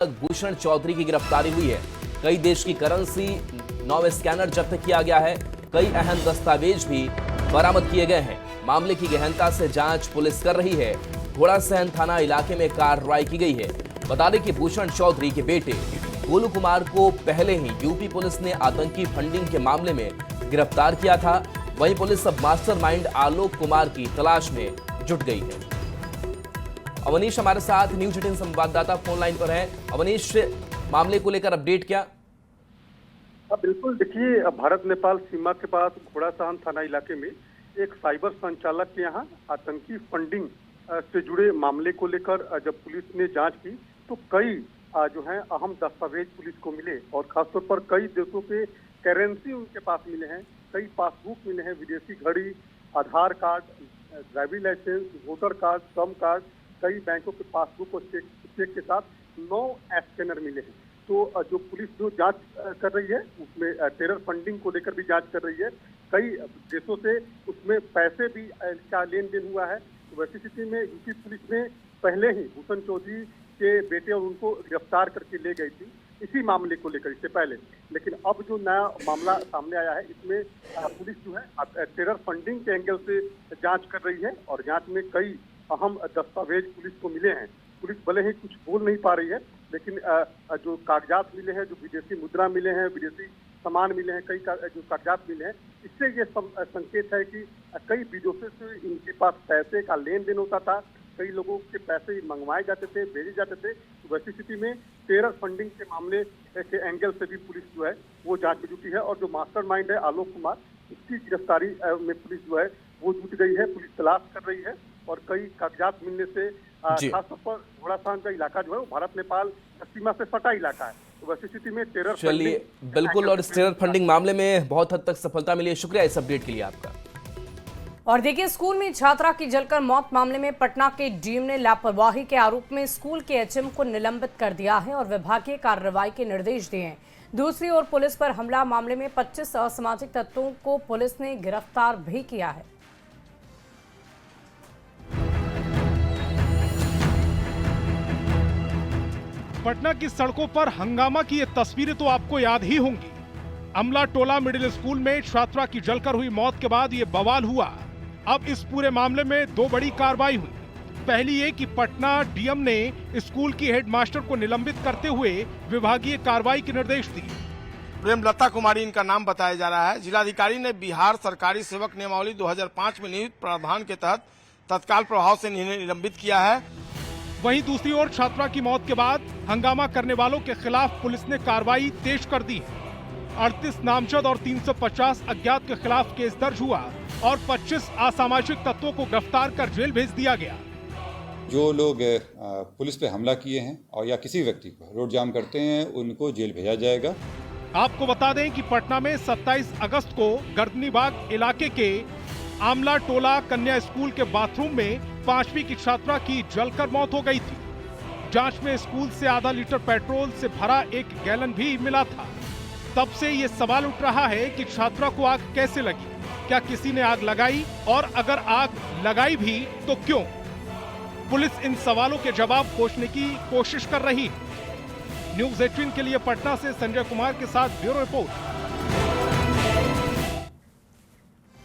भूषण चौधरी की गिरफ्तारी हुई है। कई देश की करेंसी, 9 स्कैनर जब्त किया गया है। कई अहम दस्तावेज भी बरामद किए गए हैं। मामले की गहनता से जांच पुलिस कर रही है। घोड़ासहन थाना इलाके में कार्रवाई की गई है। बता दें कि भूषण चौधरी के बेटे गोलू कुमार को पहले ही यूपी पुलिस ने आतंकी फंडिंग के मामले में गिरफ्तार किया था। वहीं पुलिस अब मास्टरमाइंड आलोक कुमार की तलाश में जुट गई है। अवनीश हमारे साथ न्यूज 18 संवाददाता फोन लाइन पर है। अवनीश, मामले को लेकर अपडेट क्या? बिल्कुल, देखिए, भारत नेपाल सीमा के पास घोड़ासहन थाना इलाके में एक साइबर संचालक के यहाँ आतंकी फंडिंग से जुड़े मामले को लेकर जब पुलिस ने जांच की तो कई जो है अहम दस्तावेज पुलिस को मिले और खासतौर पर कई देशों के करेंसी उनके पास मिले हैं। कई पासबुक मिले हैं, विदेशी घड़ी, Aadhaar card, driving licence, voter card, श्रम कार्ड, कई बैंकों के पासबुक और चेक के साथ 9 स्कैनर मिले हैं। तो जो पुलिस जो जांच कर रही है उसमें टेरर फंडिंग को लेकर भी जांच कर रही है। कई देशों से उसमें पैसे भी का लेन देन हुआ है। तो वैसी स्थिति में यूपी पुलिस ने पहले ही भूषण चौधरी के बेटे और उनको गिरफ्तार करके ले गई थी इसी मामले को लेकर, इससे पहले। लेकिन अब जो नया मामला सामने आया है इसमें पुलिस जो है टेरर फंडिंग के एंगल से जांच कर रही है और जांच में कई अहम दस्तावेज पुलिस को मिले हैं। पुलिस भले ही कुछ बोल नहीं पा रही है, लेकिन जो कागजात मिले हैं, जो विदेशी मुद्रा मिले हैं, विदेशी सामान मिले हैं, कई जो कागजात मिले हैं, इससे ये संकेत है कि कई विदेशों से इनके पास पैसे का लेन देन होता था। कई लोगों के पैसे मंगवाए जाते थे, भेजे जाते थे। तो वैसी स्थिति में टेरर फंडिंग के मामले के एंगल से भी पुलिस जो है वो जांच में जुटी है और जो मास्टरमाइंड है आलोक कुमार, उसकी गिरफ्तारी में पुलिस जो है वो जुट गई है। पुलिस तलाश कर रही है और कई कागजात मिलने से खासतौर पर घोड़ासहन का इलाका जो है वो भारत नेपाल सीमा से सटा इलाका है। तो वैसी स्थिति में टेरर चलिए, बिल्कुल, और इस टेरर फंडिंग मामले में बहुत हद तक सफलता मिली है। शुक्रिया इस अपडेट के लिए आपका। और देखिए, स्कूल में छात्रा की जलकर मौत मामले में पटना के डीएम ने लापरवाही के आरोप में स्कूल के एचएम को निलंबित कर दिया है और विभागीय कार्रवाई के निर्देश दिए हैं। दूसरी ओर पुलिस पर हमला मामले में 25 असामाजिक तत्वों को पुलिस ने गिरफ्तार भी किया है। पटना की सड़कों पर हंगामा की ये तस्वीरें तो आपको याद ही होंगी। अमला टोला मिडिल स्कूल में छात्रा की जलकर हुई मौत के बाद ये बवाल हुआ। अब इस पूरे मामले में 2 बड़ी कार्रवाई हुई। पहली ये कि पटना डीएम ने स्कूल की हेडमास्टर को निलंबित करते हुए विभागीय कार्रवाई के निर्देश दिए। प्रेमलता कुमारी इनका नाम बताया जा रहा है। जिलाधिकारी ने बिहार सरकारी सेवक नियमावली 2005 में निहित प्रावधान के तहत तत्काल प्रभाव से इन्हें निलंबित किया है। वहीं दूसरी ओर छात्रा की मौत के बाद हंगामा करने वालों के खिलाफ पुलिस ने कार्रवाई तेज कर दी है। 38 नामजद और 350 अज्ञात के खिलाफ केस दर्ज हुआ और 25 असामाजिक तत्वों को गिरफ्तार कर जेल भेज दिया गया। जो लोग पुलिस पे हमला किए हैं और या किसी व्यक्ति को रोड जाम करते हैं उनको जेल भेजा जाएगा। आपको बता दें कि पटना में 27 अगस्त को गर्दनीबाग इलाके के आमला टोला कन्या स्कूल के बाथरूम में 5वीं की छात्रा की जलकर मौत हो गई थी। जांच में स्कूल से आधा लीटर पेट्रोल से भरा 1 गैलन भी मिला था। तब से ये सवाल उठ रहा है कि छात्रा को आग कैसे लगी, क्या किसी ने आग लगाई और अगर आग लगाई भी तो क्यों? पुलिस इन सवालों के जवाब खोजने की कोशिश कर रही है। न्यूज 18 के लिए पटना से संजय कुमार के साथ ब्यूरो रिपोर्ट।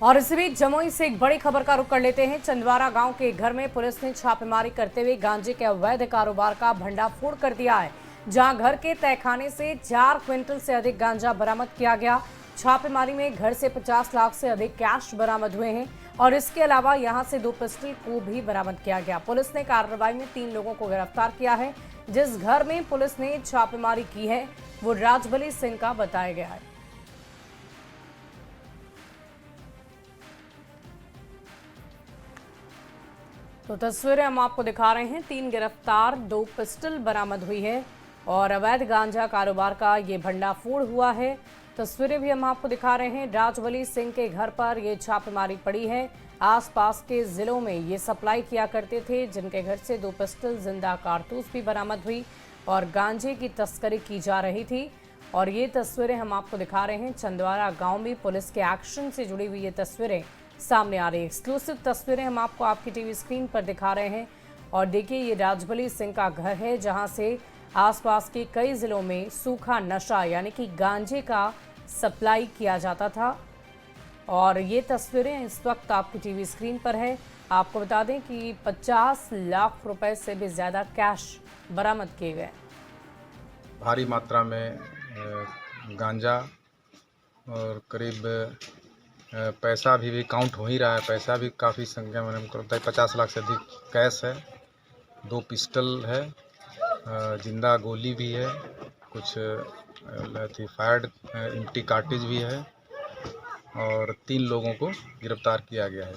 और इसी बीच जमुई से एक बड़ी खबर का रुख कर लेते हैं। चंदवारा गांव के घर में पुलिस ने छापेमारी करते हुए गांजे के अवैध कारोबार का भंडाफोड़ कर दिया है, जहां घर के तहखाने से 4 क्विंटल से अधिक गांजा बरामद किया गया। छापेमारी में घर से 50 लाख से अधिक कैश बरामद हुए हैं और इसके अलावा यहां से 2 पिस्टल को भी बरामद किया गया। पुलिस ने कार्रवाई में 3 लोगों को गिरफ्तार किया है। जिस घर में पुलिस ने छापेमारी की है वो राजबली सिंह का बताया गया है। तो तस्वीरें हम आपको दिखा रहे हैं। 3 गिरफ्तार, 2 पिस्टल बरामद हुई है और अवैध गांजा कारोबार का ये भंडाफोड़ हुआ है। तस्वीरें भी हम आपको दिखा रहे हैं। राजबली सिंह के घर पर ये छापेमारी पड़ी है। आसपास के जिलों में ये सप्लाई किया करते थे, जिनके घर से 2 पिस्टल, जिंदा कारतूस भी बरामद हुई और गांजे की तस्करी की जा रही थी। और ये तस्वीरें हम आपको दिखा रहे हैं। चंदवारा गांव में पुलिस के एक्शन से जुड़ी हुई ये तस्वीरें सामने आ रही है। एक्सक्लूसिव तस्वीरें हम आपको आपकी टीवी स्क्रीन पर दिखा रहे हैं। और देखिए, ये राजबली सिंह का घर है, जहां से आसपास के कई जिलों में सूखा नशा यानी कि गांजे का सप्लाई किया जाता था। और ये तस्वीरें इस वक्त आपकी टीवी स्क्रीन पर है। आपको बता दें कि 50 लाख रुपए से भी ज़्यादा कैश बरामद किए गए। भारी मात्रा में गांजा और करीब पैसा भी काउंट हो ही रहा है। पैसा भी काफ़ी संख्या में हमको लगता है 50 लाख से अधिक कैश है। 2 पिस्टल है, जिंदा गोली भी है, कुछ फायर्ड एम्प्टी कार्टिज भी है और 3 लोगों को गिरफ्तार किया गया है।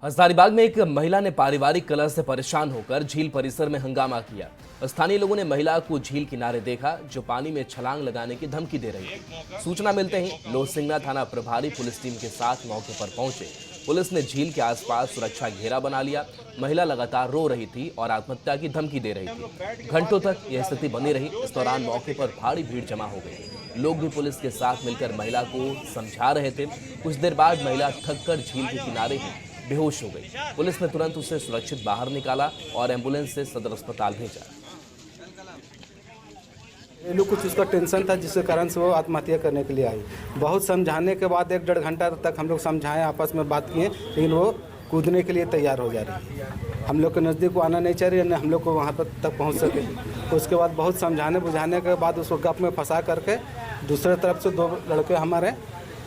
हजारीबाग में एक महिला ने पारिवारिक कलह से परेशान होकर झील परिसर में हंगामा किया। स्थानीय लोगों ने महिला को झील किनारे देखा जो पानी में छलांग लगाने की धमकी दे रही थी। सूचना मिलते ही लोहसिंगना थाना प्रभारी पुलिस टीम के साथ मौके पर पहुंचे। पुलिस ने झील के आसपास सुरक्षा घेरा बना लिया। महिला लगातार रो रही थी और आत्महत्या की धमकी दे रही थी। घंटों तक यह स्थिति बनी रही। इस दौरान मौके पर भारी भीड़ जमा हो गई। लोग भी पुलिस के साथ मिलकर महिला को समझा रहे थे। कुछ देर बाद महिला थककर झील के किनारे ही बेहोश हो गई। पुलिस ने तुरंत उसे सुरक्षित बाहर निकाला और एम्बुलेंस से सदर अस्पताल भेजा। ये लोग कुछ उसका टेंशन था जिसके कारण से वो आत्महत्या करने के लिए आई। बहुत समझाने के बाद 1-1.5 घंटा तक हम लोग समझाएं, आपस में बात किए, लेकिन वो कूदने के लिए तैयार हो जा रही है। हम लोग के नज़दीक वो आना नहीं चाह रही, हम लोग को वहाँ पर तक पहुँच सके। उसके बाद बहुत समझाने बुझाने के बाद उसको गप में फंसा करके दूसरे तरफ से 2 लड़के हमारे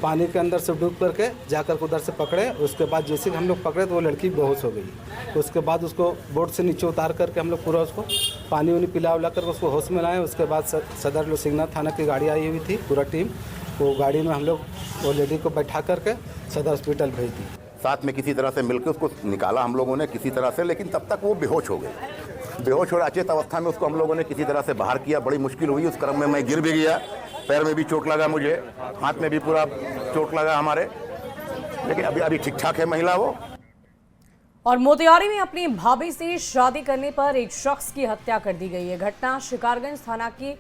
पानी के अंदर से डूब करके जाकर उधर से पकड़े। उसके बाद जैसे हम लोग पकड़े तो वो लड़की बेहोश हो गई। उसके बाद उसको बोट से नीचे उतार करके हम लोग पूरा उसको पानी उनी पिला उला करके उसको होश में लाए। उसके बाद सदर लोहसिंगना थाना की गाड़ी आई हुई थी, पूरा टीम। वो गाड़ी में हम लोग वो लेडी को बैठा करके सदर हॉस्पिटल भेज दी। साथ में किसी तरह से मिलकर उसको निकाला हम लोगों ने किसी तरह से, लेकिन तब तक वो बेहोश हो गई। बेहोश और अचेत अवस्था में उसको हम लोगों ने किसी तरह से बाहर किया। बड़ी मुश्किल हुई। उस क्रम में मैं गिर भी गया, पैर में भी चोट लगा, मुझे हाथ में भी पूरा चोट लगा हमारे, लेकिन अभी ठीक ठाक है महिला वो। और मोतिहारी में अपनी भाभी से शादी करने पर एक शख्स की हत्या कर दी गई है। घटना शिकारगंज थाना की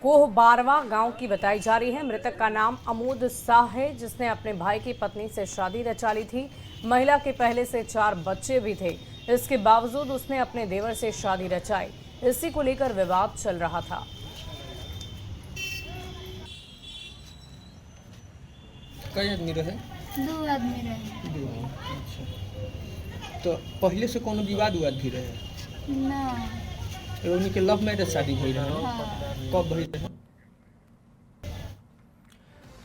कोहबारवा गांव की बताई जा रही है। मृतक का नाम अमूद शाह है, जिसने अपने भाई की पत्नी से शादी रचा ली थी। महिला के पहले से 4 बच्चे भी थे। इसके बावजूद उसने अपने देवर से शादी रचाई। इसी को लेकर विवाद चल रहा था। कई आदमी रहे? 2 आदमी रहे। तो पहले से कोनो विवाद भी रहे? ना। उनके लव मैरिज शादी हुई रहे? हाँ। कब हुई रहे?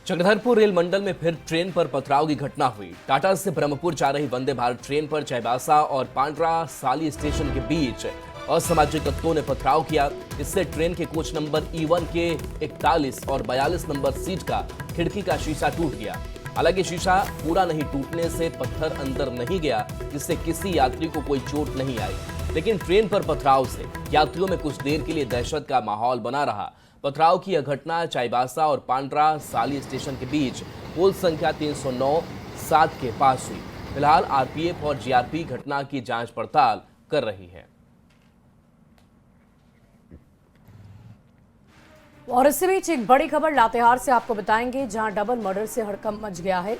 चक्रधरपुर रेल मंडल में फिर ट्रेन पर पथराव की घटना हुई। टाटा से ब्रह्मपुर जा रही वंदे भारत ट्रेन पर चाईबासा और पांड्रा साली स्टेशन के बीच असामाजिक तत्वों ने पथराव किया। इससे ट्रेन के कोच नंबर E1 के 41 और 42 नंबर सीट का खिड़की का शीशा टूट गया। हालांकि शीशा पूरा नहीं टूटने से पत्थर अंदर नहीं गया, जिससे किसी यात्री को कोई चोट नहीं आई। लेकिन ट्रेन पर पथराव से यात्रियों में कुछ देर के लिए दहशत का माहौल बना रहा। पथराव की यह घटना चाईबासा और पांड्रा साली स्टेशन के बीच पोल संख्या 309-7 के पास हुई। फिलहाल आरपीएफ और जीआरपी घटना की जांच पड़ताल कर रही है। और इसी बीच एक बड़ी खबर लातेहार से आपको बताएंगे, जहां डबल मर्डर से हड़कंप मच गया है।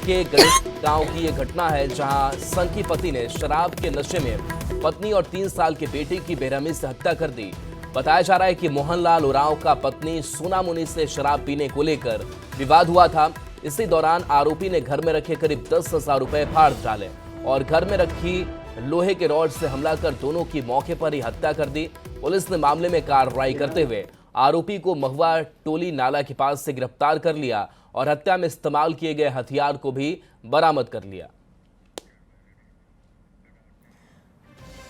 के गणेश गांव की यह घटना है, जहां संकी पति ने शराब के नशे में पत्नी और 3 साल के बेटे की बेरहमी से हत्या कर दी। बताया जा रहा है कि मोहनलाल उरांव का पत्नी सोना मुनि से शराब पीने को लेकर विवाद हुआ था। इसी दौरान आरोपी ने घर में रखे करीब 10,000 रुपए फाड़ डाले और घर में रखी लोहे के रॉड से हमला कर दोनों की मौके पर ही हत्या कर दी। पुलिस ने मामले में कार्रवाई करते हुए आरोपी को महुआ टोली नाला के पास से गिरफ्तार कर लिया और हत्या में इस्तेमाल किए गए हथियार को भी बरामद कर लिया।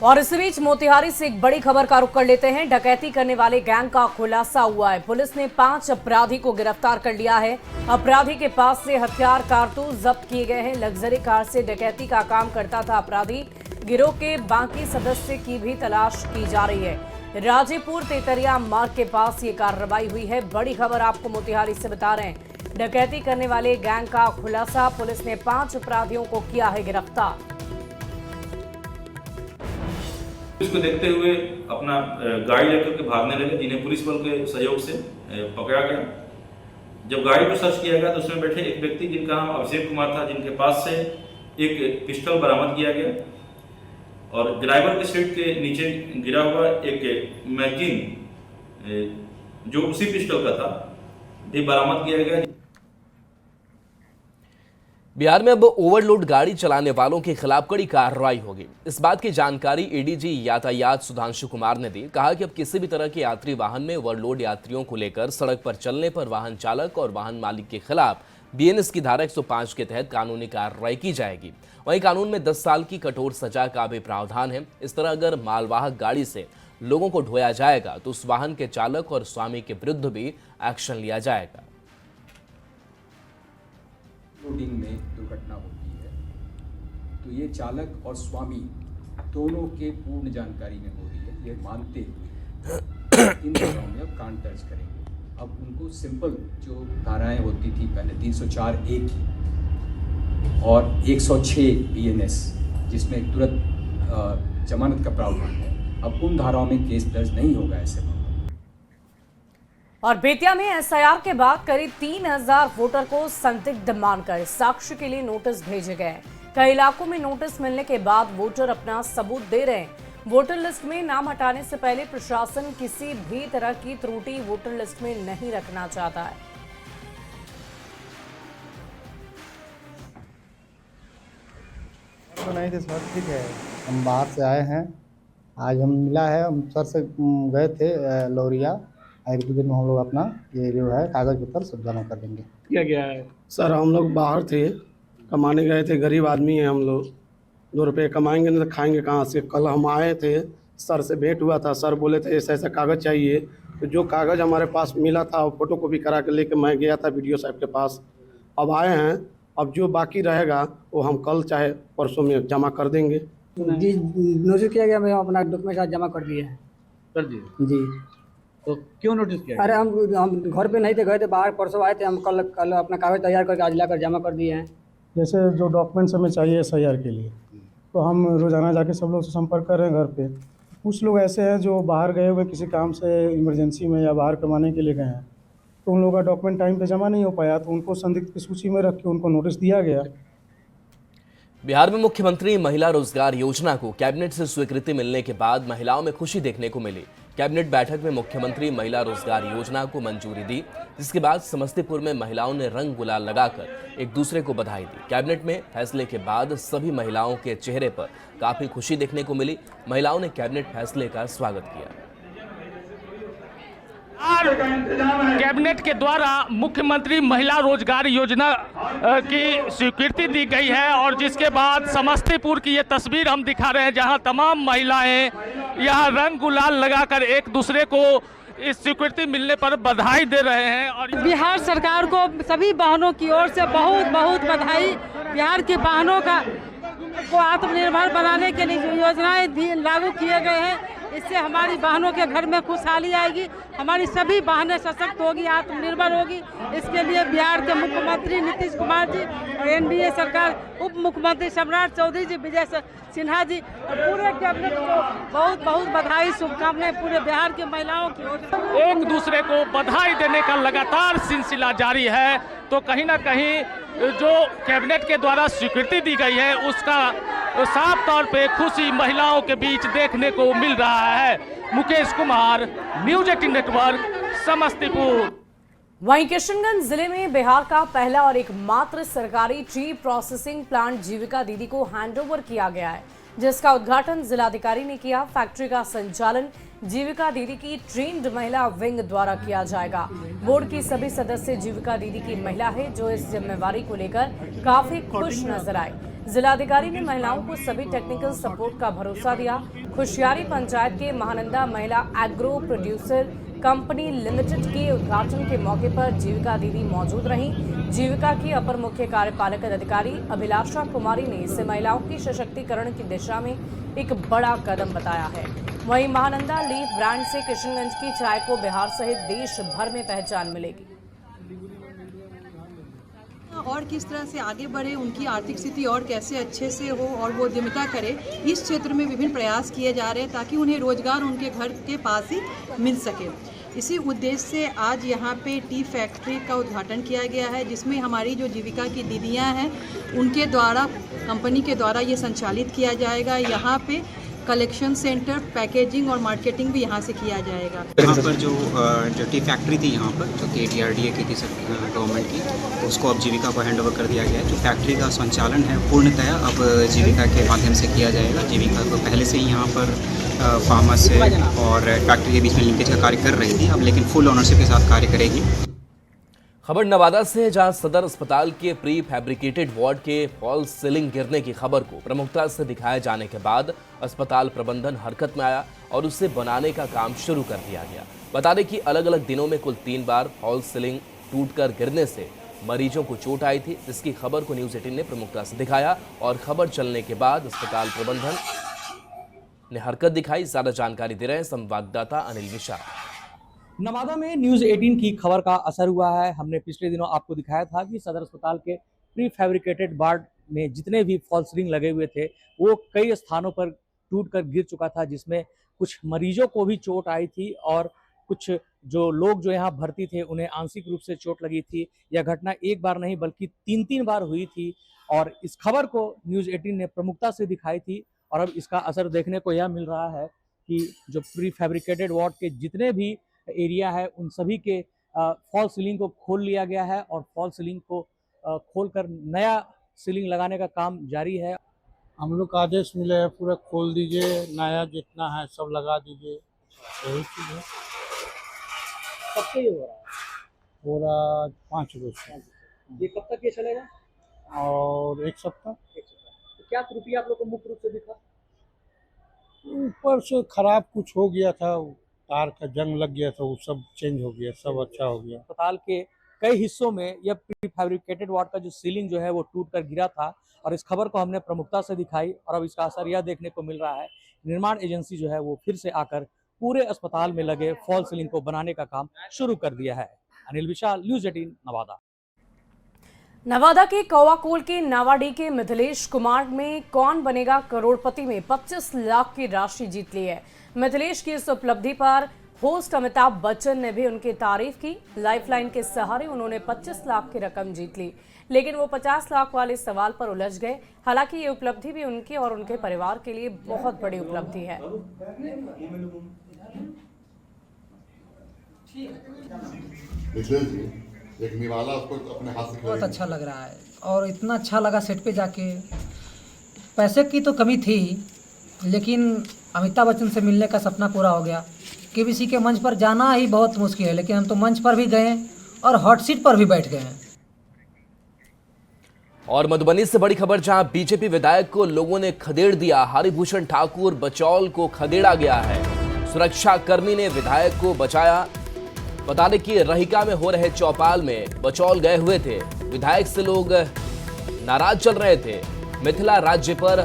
और इस बीच मोतिहारी से एक बड़ी खबर का रुख कर लेते हैं। डकैती करने वाले गैंग का खुलासा हुआ है। पुलिस ने 5 अपराधी को गिरफ्तार कर लिया है। अपराधी के पास से हथियार कारतूस जब्त किए गए हैं। लग्जरी कार से डकैती का काम करता था अपराधी। गिरोह के बाकी सदस्य की भी तलाश की जा रही है। राजीपुर तेतरिया मार्ग के पास ये कार्रवाई हुई है। बड़ी खबर आपको मोतिहारी से बता रहे हैं। डकैती करने वाले गैंग का खुलासा। पुलिस ने 5 अपराधियों को किया है गिरफ्तार। इसको देखते हुए अपना गाड़ी लेकर के भागने लगे, जिन्हें पुलिस बल के सहयोग से पकड़ा गया। जब गाड़ी को सर्च किया गया तो उसमें बैठे एक व्यक्ति जिनका नाम अभिषेक कुमार था, जिनके पास से एक पिस्टल बरामद किया गया और ड्राइवर के सीट के नीचे गिरा हुआ एक मैगजीन जो उसी पिस्टल का था भी बरामद किया गया। बिहार में अब ओवरलोड गाड़ी चलाने वालों के खिलाफ कड़ी कार्रवाई होगी। इस बात की जानकारी एडीजी यातायात सुधांशु कुमार ने दी। कहा कि अब किसी भी तरह के यात्री वाहन में ओवरलोड यात्रियों को लेकर सड़क पर चलने पर वाहन चालक और वाहन मालिक के खिलाफ बीएनएस की धारा 105 के तहत कानूनी कार्रवाई की जाएगी। वहीं कानून में 10 साल की कठोर सजा का भी प्रावधान है। इस तरह अगर मालवाहक गाड़ी से लोगों को ढोया जाएगा तो उस वाहन के चालक और स्वामी के विरुद्ध भी एक्शन लिया जाएगा। लोडिंग में दुर्घटना होती है तो ये चालक और स्वामी दोनों के पूर्ण जानकारी में हो रही है, ये मानते हुए इन धाराओं में अब कांड दर्ज करेंगे। अब उनको सिंपल जो धाराएं होती थी पहले 304A की और 106 बीएनएस जिसमें तुरंत जमानत का प्रावधान है, अब उन धाराओं में केस दर्ज नहीं होगा ऐसे में। और बेतिया में एसआईआर के बाद करीब 3000 वोटर को संदिग्ध मानकर साक्ष्य के लिए नोटिस भेजे गए। कई इलाकों में नोटिस मिलने के बाद वोटर अपना सबूत दे रहे हैं। वोटर लिस्ट में नाम हटाने से पहले प्रशासन किसी भी तरह की त्रुटि वोटर लिस्ट में नहीं रखना चाहता है। तो नहीं थे सर, ठीक है, हम बाहर से आए हैं, आज हम मिला है, हम सर से गए थे लौरिया, एक दो दिन में हम लोग अपना ये जो है कागज पत्र सब जमा कर देंगे। क्या क्या है सर? हम लोग बाहर थे, कमाने गए थे, गरीब आदमी हैं हम लोग, 2 रुपये कमाएंगे नहीं तो खाएंगे कहाँ से। कल हम आए थे, सर से भेंट हुआ था, सर बोले थे ऐसा ऐसा कागज़ चाहिए, तो जो कागज़ हमारे पास मिला था फोटो कॉपी करा के लेके मैं गया था BDO साहब के पास। अब आए हैं, अब जो बाकी रहेगा वो हम कल चाहे परसों में जमा कर देंगे। जी नोटिस किया गया, मैं अपना डॉक्यूमेंट आज जमा कर दिए हैं सर जी। जी तो क्यों नोटिस किया? अरे हम घर पे नहीं थे, गए थे बाहर, परसों आए थे, हम कल अपना कागज तैयार करके आज लाकर जमा कर दिए हैं। जैसे जो डॉक्यूमेंट्स हमें चाहिए SIR के लिए, तो हम रोज़ाना जाके सब लोग से संपर्क कर रहे हैं घर पे। कुछ लोग ऐसे हैं जो बाहर गए हुए किसी काम से इमरजेंसी में या बाहर कमाने के लिए गए हैं, तो उन लोगों का डॉक्यूमेंट टाइम पे जमा नहीं हो पाया, तो उनको संदिग्ध की सूची में रख के उनको नोटिस दिया गया। बिहार में मुख्यमंत्री महिला रोजगार योजना को कैबिनेट से स्वीकृति मिलने के बाद महिलाओं में खुशी देखने को मिली। कैबिनेट बैठक में मुख्यमंत्री महिला रोजगार योजना को मंजूरी दी, जिसके बाद समस्तीपुर में महिलाओं ने रंग गुलाल लगाकर एक दूसरे को बधाई दी। कैबिनेट में फैसले के बाद सभी महिलाओं के चेहरे पर काफी खुशी देखने को मिली। महिलाओं ने कैबिनेट फैसले का स्वागत किया। कैबिनेट के द्वारा मुख्यमंत्री महिला रोजगार योजना की स्वीकृति दी गई है और जिसके बाद समस्तीपुर की ये तस्वीर हम दिखा रहे हैं, जहां तमाम महिलाएं यहां रंग गुलाल लगाकर एक दूसरे को इस स्वीकृति मिलने पर बधाई दे रहे हैं। और बिहार सरकार को सभी बहनों की ओर से बहुत बहुत बधाई। बिहार की बहनों को आत्मनिर्भर बनाने के लिए योजनाएं भी लागू किए गए हैं। इससे हमारी बहनों के घर में खुशहाली आएगी, हमारी सभी बहनें सशक्त होगी, आत्मनिर्भर होगी। इसके लिए बिहार के मुख्यमंत्री नीतीश कुमार जी और NDA सरकार, उप मुख्यमंत्री सम्राट चौधरी जी, विजय सिन्हा जी और पूरे कैबिनेट को बहुत बहुत बधाई, शुभकामनाएं पूरे बिहार के महिलाओं की ओर। एक दूसरे को बधाई देने का लगातार सिलसिला जारी है, तो कहीं ना कहीं जो कैबिनेट के द्वारा स्वीकृति दी गई है उसका साफ तौर पे खुशी महिलाओं के बीच देखने को मिल रहा है। Mukesh Kumar, news 18 network, Samastipur. वहीं किशनगंज जिले में बिहार का पहला और एकमात्र सरकारी ट्री प्रोसेसिंग प्लांट जीविका दीदी को हैंडओवर किया गया है, जिसका उद्घाटन जिलाधिकारी ने किया। फैक्ट्री का संचालन जीविका दीदी की ट्रेंड महिला विंग द्वारा किया जाएगा। बोर्ड की सभी सदस्य जीविका दीदी की महिला है, जो इस जिम्मेवारी को लेकर काफी खुश नजर आए। जिलाधिकारी ने महिलाओं को सभी टेक्निकल सपोर्ट का भरोसा दिया। खुशियारी पंचायत के महानंदा महिला एग्रो प्रोड्यूसर कंपनी लिमिटेड के उद्घाटन के मौके पर जीविका दीदी मौजूद रहीं। जीविका की अपर मुख्य कार्यपालक अधिकारी अभिलाषा कुमारी ने इसे महिलाओं की सशक्तिकरण की दिशा में एक बड़ा कदम बताया है। वहीं महानंदा लीफ ब्रांड से किशनगंज की चाय को बिहार सहित देश भर में पहचान मिलेगी। और किस तरह से आगे बढ़े, उनकी आर्थिक स्थिति और कैसे अच्छे से हो और वो उद्यमिता करे, इस क्षेत्र में विभिन्न प्रयास किए जा रहे हैं ताकि उन्हें रोजगार उनके घर के पास ही मिल सके। इसी उद्देश्य से आज यहाँ पे टी फैक्ट्री का उद्घाटन किया गया है, जिसमें हमारी जो जीविका की दीदियाँ हैं उनके द्वारा, कंपनी के द्वारा ये संचालित किया जाएगा। यहाँ पे कलेक्शन सेंटर, पैकेजिंग और मार्केटिंग भी यहाँ से किया जाएगा। यहाँ पर जो टी फैक्ट्री थी यहाँ पर, जो कि DRDA की थी गवर्नमेंट की, उसको अब जीविका को हैंड ओवर कर दिया गया है। जो फैक्ट्री का संचालन है पूर्णतया अब जीविका के माध्यम से किया जाएगा। जीविका को पहले से ही यहाँ पर फार्मर्स और फैक्ट्री के बीच में लिंकेज का कार्य कर रही थी, अब लेकिन फुल ऑनरशिप के साथ कार्य करेगी। खबर नवादा से है, जहां सदर अस्पताल के प्री फैब्रिकेटेड वार्ड के फॉल्स सीलिंग गिरने की खबर को प्रमुखता से दिखाए जाने के बाद अस्पताल प्रबंधन हरकत में आया और उसे बनाने का काम शुरू कर दिया गया। बता दें कि अलग अलग दिनों में कुल 3 बार फॉल्स सीलिंग टूटकर गिरने से मरीजों को चोट आई थी, जिसकी खबर को न्यूज़ 18 ने प्रमुखता से दिखाया और खबर चलने के बाद अस्पताल प्रबंधन ने हरकत दिखाई। ज्यादा जानकारी दे रहे हैं संवाददाता अनिल मिश्रा। नवादा में न्यूज़ 18 की खबर का असर हुआ है। हमने पिछले दिनों आपको दिखाया था कि सदर अस्पताल के प्री फैब्रिकेटेड वार्ड में जितने भी फॉल्स सीलिंग लगे हुए थे वो कई स्थानों पर टूटकर गिर चुका था, जिसमें कुछ मरीजों को भी चोट आई थी और कुछ जो लोग जो यहाँ भर्ती थे उन्हें आंशिक रूप से चोट लगी थी। यह घटना एक बार नहीं बल्कि 3 बार हुई थी और इस खबर को न्यूज़ 18 ने प्रमुखता से दिखाई थी और अब इसका असर देखने को यह मिल रहा है कि जो प्री फैब्रिकेटेड वार्ड के जितने भी एरिया है उन सभी के फॉल सीलिंग को खोल लिया गया है और फॉल सीलिंग को खोलकर नया सीलिंग लगाने का काम जारी है। हम लोग का आदेश मिले है पूरा खोल दीजिए, नया जितना है सब लगा दीजिए, यही चीज़ है। कब से ये हो रहा है? हो रहा 5 रोज से। ये कब तक ये चलेगा? और 1 सप्ताह। तो क्या त्रुटि आप लोग को मुख्य रूप से दिखा? ऊपर से खराब कुछ हो गया था, तार का जंग लग गया था, वो सब चेंज हो गया, सब अच्छा हो गया। अस्पताल के कई हिस्सों में यह प्री फैब्रिकेटेड वार्ड का जो सीलिंग जो है वो टूट कर गिरा था और इस खबर को हमने प्रमुखता से दिखाई और अब इसका असर यह देखने को मिल रहा है। निर्माण एजेंसी जो है वो फिर से आकर पूरे अस्पताल में लगे फॉल सीलिंग को बनाने का काम शुरू कर दिया है। अनिल विशाल, न्यूज़ 18 नवादा। नवादा के कौवाकोल के नावाडी के मिथिलेश कुमार में कौन बनेगा करोड़पति में 25 लाख की राशि जीत ली है। मिथिलेश की इस उपलब्धि पर होस्ट अमिताभ बच्चन ने भी उनकी तारीफ की। लाइफलाइन के सहारे उन्होंने 25 लाख की रकम जीत ली, लेकिन वो 50 लाख वाले सवाल पर उलझ गए। हालांकि ये उपलब्धि भी उनकी और उनके परिवार के लिए बहुत बड़ी उपलब्धि है। एक निवाला उसको अपने हाथ से बहुत अच्छा लग रहा है और इतना अच्छा लगा सेट पे जाके। पैसे की तो कमी थी, लेकिन अमिताभ बच्चन से मिलने का सपना पूरा हो गया। केबीसी के मंच पर जाना ही बहुत मुश्किल है, लेकिन हम तो मंच पर भी गए और हॉट सीट पर भी बैठ गए हैं। और मधुबनी से बड़ी खबर, जहां बीजेपी विधायक को लोगों ने खदेड़ दिया। हरिभूषण ठाकुर बचौल को खदेड़ा गया है। सुरक्षा कर्मी ने विधायक को बचाया। बता दें कि रहिका में हो रहे चौपाल में बचौल गए हुए थे। विधायक से लोग नाराज चल रहे थे। मिथिला राज्य पर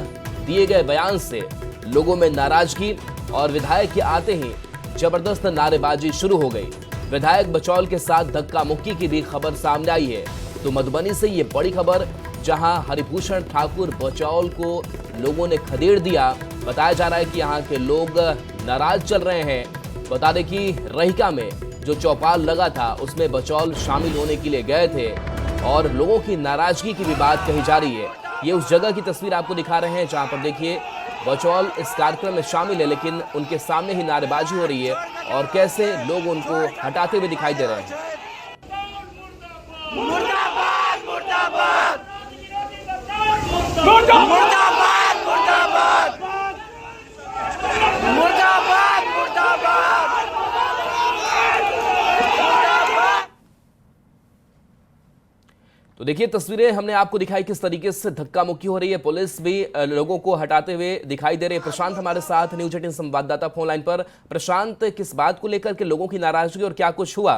दिए गए बयान से लोगों में नाराजगी और विधायक के आते ही जबरदस्त नारेबाजी शुरू हो गई। विधायक बचौल के साथ धक्का मुक्की की भी खबर सामने आई है। तो मधुबनी से ये बड़ी खबर, जहां हरिभूषण ठाकुर बचौल को लोगों ने खदेड़ दिया। बताया जा रहा है कि यहाँ के लोग नाराज चल रहे हैं। बता दें कि रहिका में जो चौपाल लगा था उसमें बचौल शामिल होने के लिए गए थे और लोगों की नाराजगी की भी बात कही जा रही है। ये उस जगह की तस्वीर आपको दिखा रहे हैं जहां पर देखिए बचौल इस कार्यक्रम में शामिल है, लेकिन उनके सामने ही नारेबाजी हो रही है और कैसे लोग उनको हटाते हुए दिखाई दे रहे हैं। मुर्दाबाद मुर्दाबाद मुर्दाबाद मुर्दाबाद मुर्दाबाद मुर्दाबाद। तो देखिए तस्वीरें हमने आपको दिखाई किस तरीके से धक्का मुक्की हो रही है। पुलिस भी लोगों को हटाते हुए दिखाई दे रही है। प्रशांत हमारे साथ न्यूज़ 18 संवाददाता फोन लाइन पर। प्रशांत, किस बात को लेकर के लोगों की नाराजगी और क्या कुछ हुआ?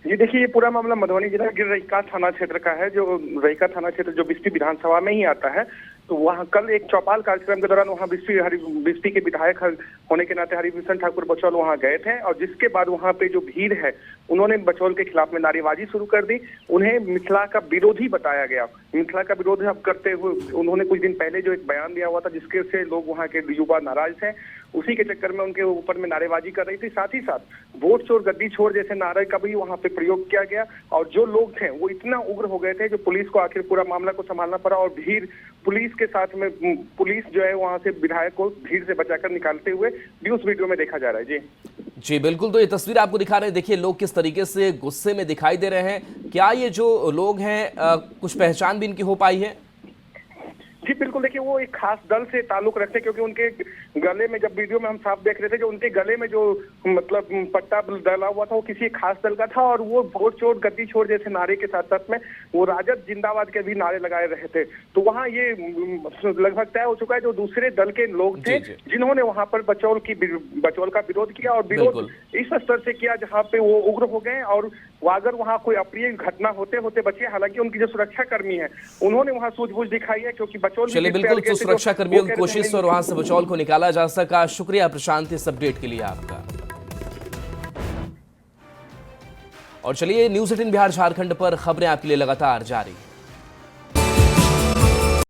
जी देखिए, ये पूरा मामला मधुबनी जिला के रहिका थाना क्षेत्र का है। जो रहिका थाना क्षेत्र जो बिस्फी विधानसभा में ही आता है, तो वहाँ कल एक चौपाल कार्यक्रम के दौरान वहाँ बिस्फी के विधायक होने के नाते हरिभूषण ठाकुर बचौल वहाँ गए थे और जिसके बाद वहाँ पे जो भीड़ है उन्होंने बचौल के खिलाफ में नारेबाजी शुरू कर दी। उन्हें मिथिला का विरोधी बताया गया। मिथिला का विरोध अब करते हुए उन्होंने कुछ दिन पहले जो एक बयान दिया हुआ था जिसके से लोग वहाँ के युवा नाराज थे, उसी के चक्कर में उनके ऊपर में नारेबाजी कर रही थी। साथ ही साथ वोट चोर गद्दी छोड़ जैसे नारे का भी वहाँ पे प्रयोग किया गया और जो लोग थे वो इतना उग्र हो गए थे जो पुलिस को आखिर पूरा मामला को संभालना पड़ा और भीड़ पुलिस के साथ में पुलिस जो है वहाँ से विधायक को भीड़ से बचाकर निकालते हुए भी उस वीडियो में देखा जा रहा है। जी बिल्कुल, तो ये तस्वीर आपको दिखा रहे हैं, देखिए लोग किस तरीके से गुस्से में दिखाई दे रहे हैं। क्या ये जो लोग हैं कुछ पहचान भी इनकी हो पाई है? जी बिल्कुल, देखिए वो एक खास दल से ताल्लुक रखते हैं क्योंकि उनके गले में, जब वीडियो में हम साफ देख रहे थे, जो उनके गले में जो मतलब पट्टा डाला हुआ था वो किसी खास दल का था और वो वोट चोर गद्दी छोड़ जैसे नारे के साथ साथ में वो राजद जिंदाबाद के भी नारे लगाए रहे थे। तो वहाँ ये लगभग तय हो चुका है जो दूसरे दल के लोग थे जिन्होंने वहाँ पर बचौल का विरोध किया और विरोध इस स्तर से किया जहाँ पे वो उग्र हो गए और अगर वहाँ कोई अप्रिय घटना होते होते बचे। हालांकि उनकी जो सुरक्षा कर्मी है उन्होंने वहाँ सूझबूझ दिखाई है क्योंकि चलिए बिल्कुल, तो सुरक्षा कर्मियों की कोशिश और वहां से बचौल को निकाला जा सका। शुक्रिया प्रशांत इस अपडेट के लिए आपका। और चलिए न्यूज़ 18 बिहार झारखंड पर खबरें आपके लिए लगातार जारी।